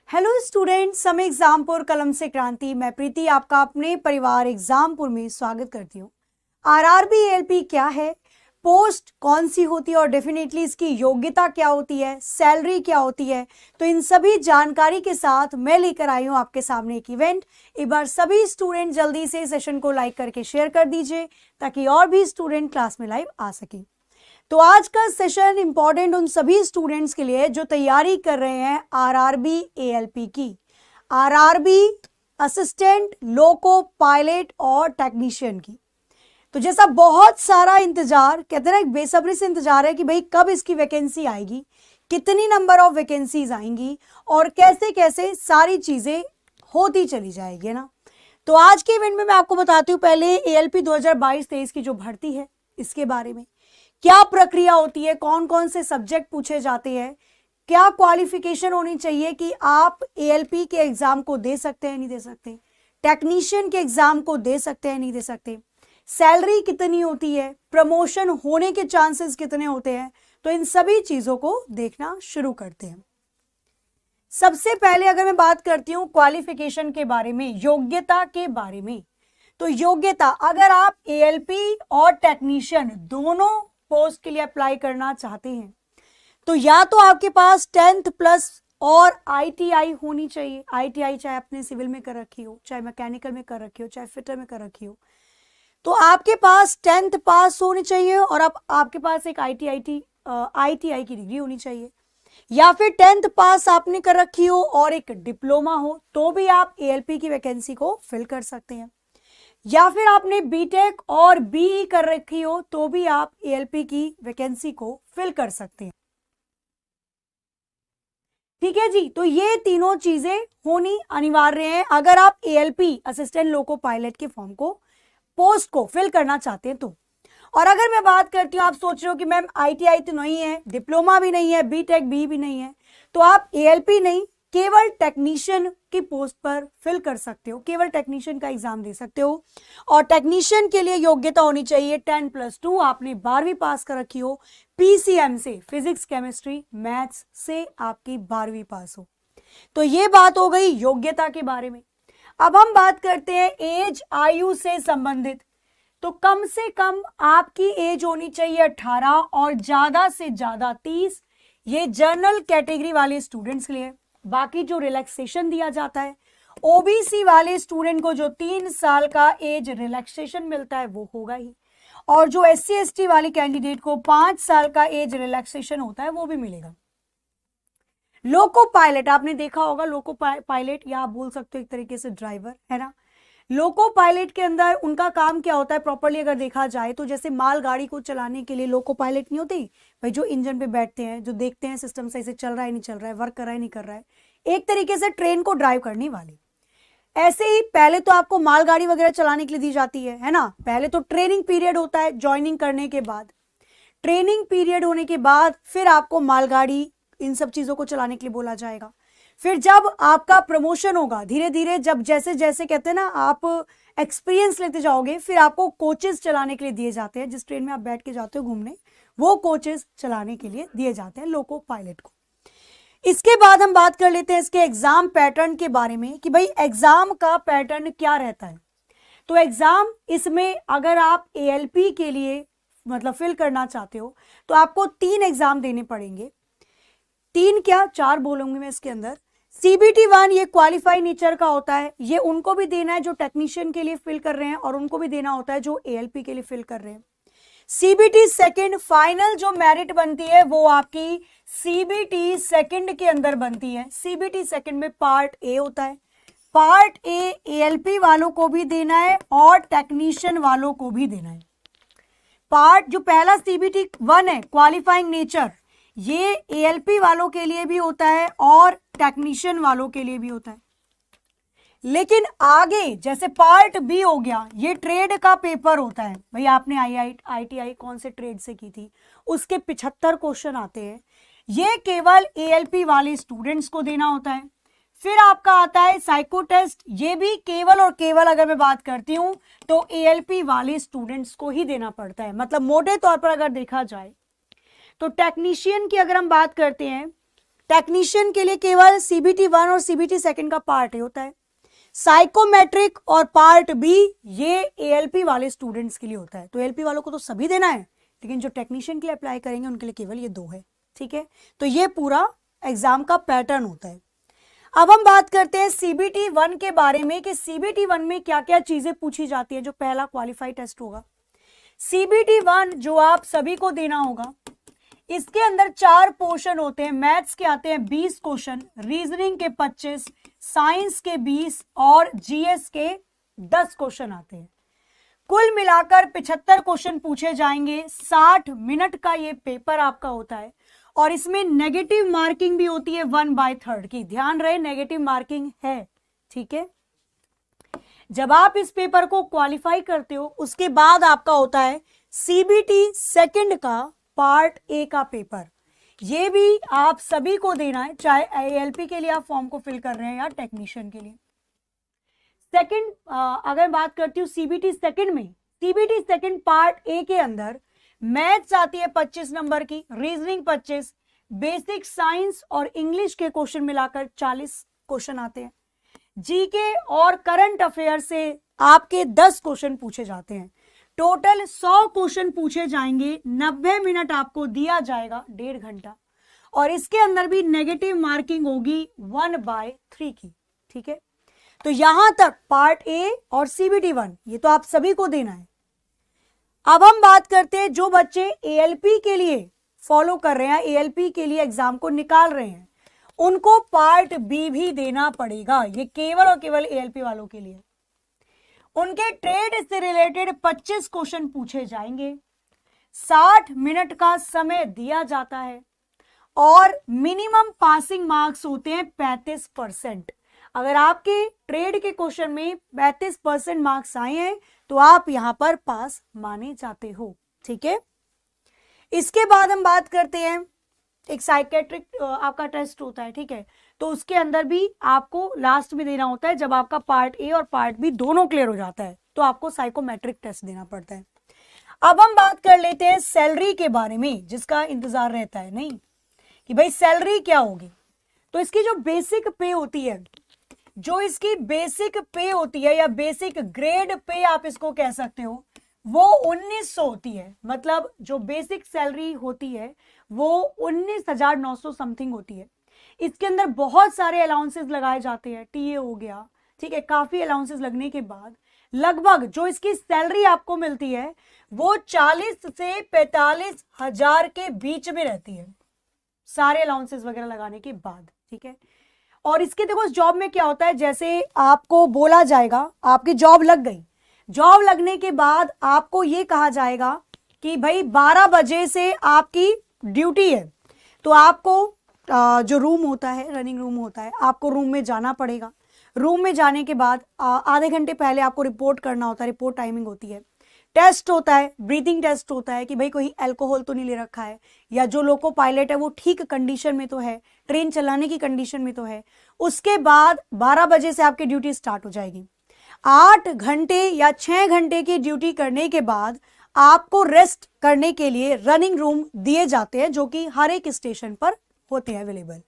Hello student, समय एग्जामपुर कलम से क्रांति। मैं प्रीति आपका अपने परिवार एग्जामपुर में स्वागत करती हूँ। आरआरबी एएलपी क्या है, पोस्ट कौन सी होती है और डेफिनेटली इसकी योग्यता क्या होती है, सैलरी क्या होती है, तो इन सभी जानकारी के साथ मैं लेकर आई हूँ आपके सामने एक इवेंट। एक बार सभी स्टूडेंट जल्दी से सेशन को लाइक करके शेयर कर दीजिए ताकि और भी स्टूडेंट क्लास में लाइव आ सके। तो आज का सेशन इंपॉर्टेंट उन सभी स्टूडेंट्स के लिए जो तैयारी कर रहे हैं आरआरबी एएलपी की। आरआरबी असिस्टेंट, लोको पायलट और टेक्नीशियन की। तो जैसा बहुत सारा इंतजार, कहते हैं ना, बेसब्री से इंतजार है कि भाई कब इसकी वैकेंसी आएगी, कितनी नंबर ऑफ वैकेंसीज आएंगी और कैसे कैसे सारी चीजें होती चली जाएगी, है ना। तो आज के इवेंट में मैं आपको बताती हूँ पहले एएलपी 2022-23 की जो भर्ती है इसके बारे में, क्या प्रक्रिया होती है, कौन कौन से सब्जेक्ट पूछे जाते हैं, क्या क्वालिफिकेशन होनी चाहिए कि आप एएलपी के एग्जाम को दे सकते हैं नहीं दे सकते, टेक्नीशियन के एग्जाम को दे सकते हैं नहीं दे सकते, सैलरी कितनी होती है, प्रमोशन होने के चांसेस कितने होते हैं। तो इन सभी चीजों को देखना शुरू करते हैं। सबसे पहले अगर मैं बात करती हूँ क्वालिफिकेशन के बारे में, योग्यता के बारे में, तो योग्यता, अगर आप एएलपी और टेक्नीशियन दोनों पोस्ट के लिए अप्लाई करना चाहते हैं तो या तो आपके पास 10th प्लस और आईटीआई होनी चाहिए। आईटीआई चाहे आपने सिविल में कर रखी हो, चाहे मैकेनिकल में कर रखी हो, चाहे फिटर में कर रखी हो, तो आपके पास 10th पास होनी चाहिए और अब आपके पास एक आईटीआई की डिग्री होनी चाहिए, या फिर 10th पास आपने कर रखी हो और एक डिप्लोमा हो तो भी आप एएलपी की वैकेंसी को फिल कर सकते हैं, या फिर आपने बीटेक और बीई कर रखी हो तो भी आप एएलपी की वैकेंसी को फिल कर सकते हैं। ठीक है जी, तो ये तीनों चीजें होनी अनिवार्य है अगर आप एएलपी असिस्टेंट लोको पायलट के फॉर्म को, पोस्ट को फिल करना चाहते हैं तो। और अगर मैं बात करती हूँ, आप सोच रहे हो कि मैम आईटीआई तो नहीं है, डिप्लोमा भी नहीं है, बीटेक बी भी नहीं है, तो आप एएलपी नहीं, केवल टेक्नीशियन की पोस्ट पर फिल कर सकते हो, केवल टेक्नीशियन का एग्जाम दे सकते हो। और टेक्नीशियन के लिए योग्यता होनी चाहिए 10+2, आपने 12वीं पास कर रखी हो, पीसीएम से, फिजिक्स केमिस्ट्री मैथ्स से आपकी 12वीं पास हो। तो ये बात हो गई योग्यता के बारे में। अब हम बात करते हैं एज, आयु से संबंधित। तो कम से कम आपकी एज होनी चाहिए 18 और ज्यादा से ज्यादा 30। ये जनरल कैटेगरी वाले स्टूडेंट्स के लिए। बाकी जो रिलैक्सेशन दिया जाता है, ओबीसी वाले स्टूडेंट को जो 3 साल का एज रिलैक्सेशन मिलता है वो होगा ही, और जो एससी एसटी वाले कैंडिडेट को 5 साल का एज रिलैक्सेशन होता है वो भी मिलेगा। लोको पायलट आपने देखा होगा, लोको पायलट या आप बोल सकते हो एक तरीके से ड्राइवर, है ना। लोको पायलट के अंदर उनका काम क्या होता है प्रॉपर्ली अगर देखा जाए तो, जैसे मालगाड़ी को चलाने के लिए लोको पायलट नहीं होते भाई, जो इंजन पे बैठते हैं, जो देखते हैं सिस्टम सही से चल रहा है नहीं चल रहा है, वर्क कर रहा है नहीं कर रहा है, एक तरीके से ट्रेन को ड्राइव करने वाले। ऐसे ही पहले तो आपको मालगाड़ी वगैरह चलाने के लिए दी जाती है ना। पहले तो ट्रेनिंग पीरियड होता है, ज्वाइनिंग करने के बाद, ट्रेनिंग पीरियड होने के बाद फिर आपको मालगाड़ी इन सब चीजों को चलाने के लिए बोला जाएगा। फिर जब आपका प्रमोशन होगा धीरे धीरे, जब जैसे जैसे कहते हैं ना आप एक्सपीरियंस लेते जाओगे, फिर आपको कोचेस चलाने के लिए दिए जाते हैं। जिस ट्रेन में आप बैठ के जाते हो घूमने, वो कोचेस चलाने के लिए दिए जाते हैं लोको पायलट को। इसके बाद हम बात कर लेते हैं इसके एग्जाम पैटर्न के बारे में कि भाई एग्जाम का पैटर्न क्या रहता है। तो एग्जाम इसमें अगर आप एएलपी के लिए मतलब फिल करना चाहते हो तो आपको 3 एग्जाम देने पड़ेंगे। 3 क्या 4 बोलूंगी मैं इसके अंदर। CBT 1 ये क्वालिफाई नेचर का होता है, ये उनको भी देना है जो टेक्नीशियन के लिए फिल कर रहे हैं और उनको भी देना होता है जो एएलपी के लिए फिल कर रहे हैं। CBT 2 फाइनल जो मेरिट बनती है वो आपकी CBT 2 के अंदर बनती है। CBT 2 में पार्ट ए होता है, पार्ट ए एएलपी वालों को भी देना है और टेक्नीशियन वालों को भी देना है। पार्ट जो पहला CBT 1 है क्वालिफाइंग नेचर, ये एएलपी वालों के लिए भी होता है और टेक्नीशियन वालों के लिए भी होता है। लेकिन आगे जैसे पार्ट बी हो गया, ये ट्रेड का पेपर होता है भाई, आपने आईटीआई कौन से ट्रेड से की थी, उसके 75 क्वेश्चन आते हैं, ये केवल एएलपी वाले स्टूडेंट्स को देना होता है। फिर आपका आता है साइको टेस्ट, ये भी केवल और केवल अगर मैं बात करती हूं तो एएलपी वाले स्टूडेंट्स को ही देना पड़ता है। मतलब मोटे तौर पर अगर देखा जाए तो टेक्नीशियन की अगर हम बात करते हैं, टेक्नीशियन के लिए केवल CBT 1 और CBT 2 का पार्ट ए होता है। साइकोमेट्रिक और पार्ट बी ये ALP वाले स्टूडेंट्स के लिए होता है। तो ALP वालों को तो सभी देना है, लेकिन जो टेक्नीशियन के लिए अप्लाई करेंगे उनके लिए केवल ये 2 है। ठीक है, तो ये पूरा एग्जाम का पैटर्न होता है। अब हम बात करते हैं CBT 1 के बारे में कि CBT 1 में क्या क्या चीजें पूछी जाती है, जो पहला क्वालिफाई टेस्ट होगा। CBT 1 जो आप सभी को देना होगा, इसके अंदर 4 पोर्शन होते हैं। मैथ्स के आते हैं 20 क्वेश्चन, रीजनिंग के 25, साइंस के 20 और GS के 10 क्वेश्चन आते हैं। कुल मिलाकर 75 क्वेश्चन पूछे जाएंगे। 60 मिनट का ये पेपर आपका होता है और इसमें नेगेटिव मार्किंग भी होती है 1/3 की। ध्यान रहे, नेगेटिव मार्किंग है। ठीक है, जब आप इस पेपर को क्वालिफाई करते हो उसके बाद आपका होता है CBT 2 का पार्ट ए का पेपर। ये भी आप सभी को देना है, चाहे ALP के लिए आप फॉर्म को फिल कर रहे हैं या टेक्नीशियन के लिए। सेकंड, अगर बात करती हूँ CBT 2 में, CBT 2 पार्ट ए के अंदर मैथ्स आती है 25 नंबर की, रीजनिंग 25, बेसिक साइंस और इंग्लिश के क्वेश्चन मिलाकर 40 क्वेश्चन आते हैं। जीके और करंट अफेयर से आपके 10 क्वेश्चन पूछे जाते हैं। टोटल 100 क्वेश्चन पूछे जाएंगे। 90 मिनट आपको दिया जाएगा, 1.5 घंटा, और इसके अंदर भी नेगेटिव मार्किंग होगी 1/3 की। ठीक है, तो यहां तक पार्ट ए और CBT 1 ये तो आप सभी को देना है। अब हम बात करते हैं जो बच्चे ALP के लिए फॉलो कर रहे हैं, ALP के लिए एग्जाम को निकाल रहे हैं, उनको पार्ट बी भी देना पड़ेगा। ये केवल और केवल ALP वालों के लिए। उनके ट्रेड से रिलेटेड 25 क्वेश्चन पूछे जाएंगे। 60 मिनट का समय दिया जाता है और मिनिमम पासिंग मार्क्स होते हैं 35%। अगर आपके ट्रेड के क्वेश्चन में 35% मार्क्स आए हैं तो आप यहां पर पास माने जाते हो। ठीक है, इसके बाद हम बात करते हैं एक साइकेट्रिक आपका टेस्ट होता है। ठीक है, तो उसके अंदर भी आपको लास्ट में देना होता है। जब आपका पार्ट ए और पार्ट बी दोनों क्लियर हो जाता है तो आपको साइकोमेट्रिक टेस्ट देना पड़ता है। अब हम बात कर लेते हैं सैलरी के बारे में, जिसका इंतजार रहता है नहीं कि भाई सैलरी क्या होगी। तो इसकी जो बेसिक पे होती है, या बेसिक ग्रेड पे आप इसको कह सकते हो, वो 1900 होती है। मतलब जो बेसिक सैलरी होती है वो 19,900 समथिंग होती है। इसके अंदर बहुत सारे अलाउंसेस लगाए जाते हैं, टीए हो गया। ठीक है, काफी अलाउंसेस लगने के बाद लगभग जो इसकी सैलरी आपको मिलती है वो 40 से 45 हजार के बीच में रहती है, सारे अलाउंसेस वगैरह लगाने के बाद। ठीक है, और इसके देखो इस जॉब में क्या होता है, जैसे आपको बोला जाएगा आपकी जॉब लग गई, जॉब लगने के बाद आपको ये कहा जाएगा कि भाई 12 बजे से आपकी ड्यूटी है, तो आपको जो रूम होता है, रनिंग रूम होता है, आपको रूम में जाना पड़ेगा। रूम में जाने के बाद आधे घंटे पहले आपको रिपोर्ट करना होता है, रिपोर्ट टाइमिंग होती है। टेस्ट होता है, ब्रीथिंग टेस्ट होता है कि भाई कोई अल्कोहल तो नहीं ले रखा है, या जो लोको पायलट है वो ठीक कंडीशन में तो है, ट्रेन चलाने की कंडीशन में तो है। उसके बाद 12 बजे से आपकी ड्यूटी स्टार्ट हो जाएगी। 8 घंटे या 6 घंटे की ड्यूटी करने के बाद आपको रेस्ट करने के लिए रनिंग रूम दिए जाते हैं, जो कि हर एक स्टेशन पर होते हैं अवेलेबल।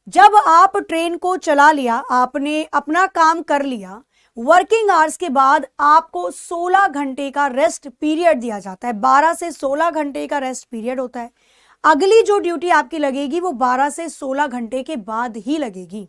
जब आप ट्रेन को चला लिया, आपने अपना काम कर लिया, वर्किंग आवर्स के बाद आपको 16 घंटे का रेस्ट पीरियड दिया जाता है। 12 से 16 घंटे का रेस्ट पीरियड होता है। अगली जो ड्यूटी आपकी लगेगी वो 12 से 16 घंटे के बाद ही लगेगी।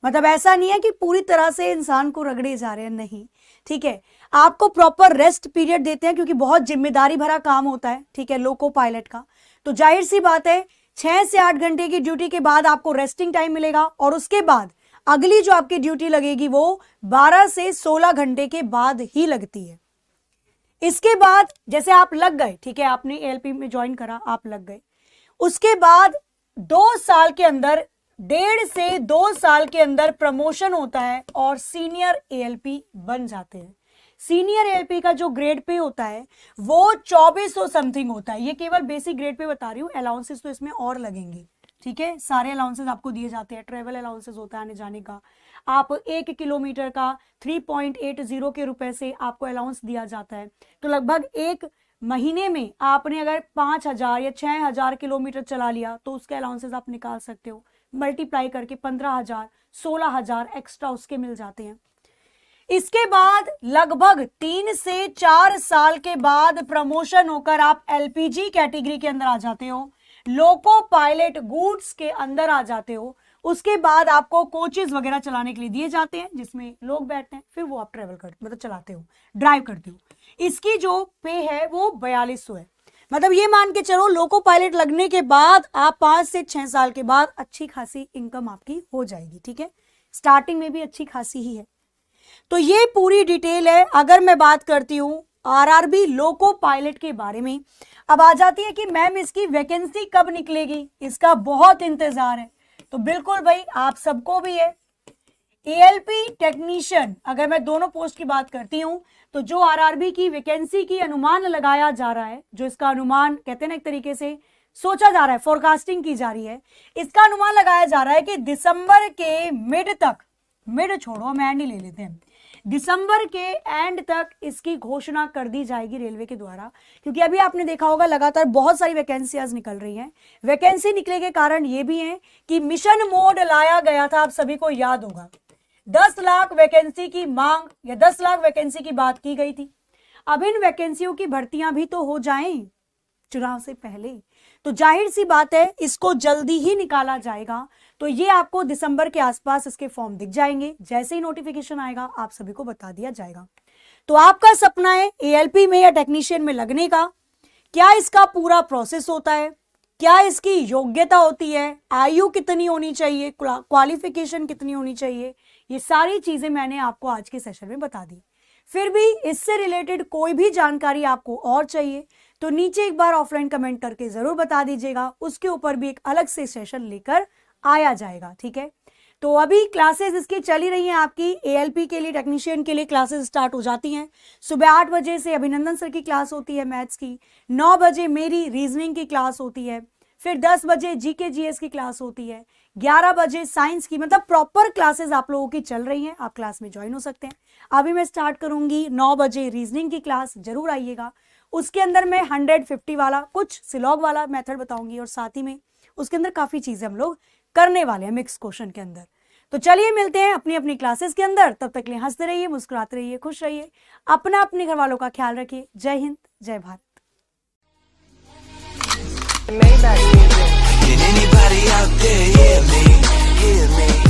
मतलब ऐसा नहीं है कि पूरी तरह से इंसान को रगड़े जा रहे हैं, नहीं। ठीक है, आपको प्रॉपर रेस्ट पीरियड देते हैं क्योंकि बहुत जिम्मेदारी भरा काम होता है। ठीक है, लोको पायलट का, तो जाहिर सी बात है 6 से 8 घंटे की ड्यूटी के बाद आपको रेस्टिंग टाइम मिलेगा, और उसके बाद अगली जो आपकी ड्यूटी लगेगी वो 12 से 16 घंटे के बाद ही लगती है। इसके बाद जैसे आप लग गए, ठीक है, आपने ALP में ज्वाइन करा, आप लग गए, उसके बाद 2 साल के अंदर, 1.5 से 2 साल के अंदर प्रमोशन होता है और सीनियर ALP बन जाते हैं। सीनियर ALP का जो ग्रेड पे होता है वो 2400 समथिंग होता है। ये केवल बेसिक ग्रेड पे बता रही हूँ, अलाउंसेस तो इसमें और लगेंगे। ठीक है, सारे अलाउंसेस आपको दिए जाते हैं। ट्रेवल अलाउंसेस होता है आने जाने का, आप 1 किलोमीटर का 3.80 के रुपए से आपको अलाउंस दिया जाता है। तो लगभग एक महीने में आपने अगर 5,000 या 6,000 किलोमीटर चला लिया तो उसके अलाउंसेस आप निकाल सकते हो, मल्टीप्लाई करके 15,000 16,000 एक्स्ट्रा उसके मिल जाते हैं। इसके बाद लगभग 3 से 4 साल के बाद प्रमोशन होकर आप एलपीजी कैटेगरी के अंदर आ जाते हो, लोको पायलट गुड्स के अंदर आ जाते हो। उसके बाद आपको कोचेस वगैरह चलाने के लिए दिए जाते हैं जिसमें लोग बैठते हैं, फिर वो आप ट्रेवल करते मतलब चलाते हो, ड्राइव करते हो। इसकी जो पे है वो 4200 है। मतलब ये मान के चलो लोको पायलट लगने के बाद आप 5 से 6 साल के बाद अच्छी खासी इनकम आपकी हो जाएगी। ठीक है, स्टार्टिंग में भी अच्छी खासी ही है। तो ये पूरी डिटेल है। अगर मैं बात करती हूँ आरआरबी लोको पायलट के बारे में, अब आ जाती है कि मैम इसकी वैकेंसी कब निकलेगी, इसका बहुत इंतजार है। तो बिल्कुल भाई आप सबको भी है। एएलपी टेक्नीशियन, अगर मैं दोनों पोस्ट की बात करती हूं तो जो आरआरबी की वैकेंसी की अनुमान लगाया जा रहा है, जो इसका अनुमान कहते हैं ना एक तरीके से सोचा जा रहा है, फोरकास्टिंग की जा रही है, इसका अनुमान लगाया जा रहा है कि दिसंबर के मिड तक, मिड छोड़ो हम एंड ही ले लेते हैं, दिसंबर के एंड तक इसकी घोषणा कर दी जाएगी रेलवे के द्वारा। क्योंकि अभी आपने देखा होगा लगातार बहुत सारी वैकेंसीज निकल रही हैं। वैकेंसी निकले के कारण ये भी है कि मिशन मोड लाया गया था, आप सभी को याद होगा 10 लाख वैकेंसी की मांग या 10 लाख वैकेंसी की बात की गई थी। अब इन वैकेंसियों की भर्तियां भी तो हो जाएं चुनाव से पहले, तो जाहिर सी बात है इसको जल्दी ही निकाला जाएगा। तो ये आपको दिसंबर के आसपास इसके फॉर्म दिख जाएंगे, जैसे ही नोटिफिकेशन आएगा आप सभी को बता दिया जाएगा। तो आपका सपना है एएलपी में या टेक्नीशियन में लगने का, क्या इसका पूरा प्रोसेस होता है, क्या इसकी योग्यता होती है, आयु कितनी होनी चाहिए, क्वालिफिकेशन कितनी होनी चाहिए, ये सारी चीजें मैंने आपको आज के सेशन में बता दी। फिर भी इससे रिलेटेड कोई भी जानकारी आपको और चाहिए तो नीचे एक बार ऑफलाइन कमेंट करके जरूर बता दीजिएगा, उसके ऊपर भी एक अलग से सेशन लेकर आया जाएगा। ठीक है, तो अभी क्लासेस इसकी चली रही हैं आपकी, एएलपी के लिए टेक्नीशियन के लिए क्लासेस स्टार्ट हो जाती हैं। सुबह 8 बजे से अभिनंदन सर की क्लास होती है मैथ्स की, 9 बजे मेरी रीजनिंग की क्लास होती है, फिर 10 बजे जीके जीएस की क्लास होती है, 11 बजे साइंस की, मतलब प्रॉपर क्लासेस आप लोगों की चल रही हैं, आप क्लास में ज्वाइन हो सकते हैं। अभी मैं स्टार्ट करूंगी 9 बजे रीजनिंग की क्लास, जरूर आइएगा। उसके अंदर मैं 150 वाला कुछ सिलॉग वाला मेथड बताऊंगी और साथ ही में उसके अंदर काफी चीजें हम लोग करने वाले हैं मिक्स क्वेश्चन के अंदर। तो चलिए मिलते हैं अपनी अपनी क्लासेस के अंदर, तब तक के लिए हंसते रहिए, मुस्कुराते रहिए, खुश रहिए, अपना अपने घर वालों का ख्याल रखिए। जय हिंद, जय Bharat. Can anybody out there hear me? Hear me?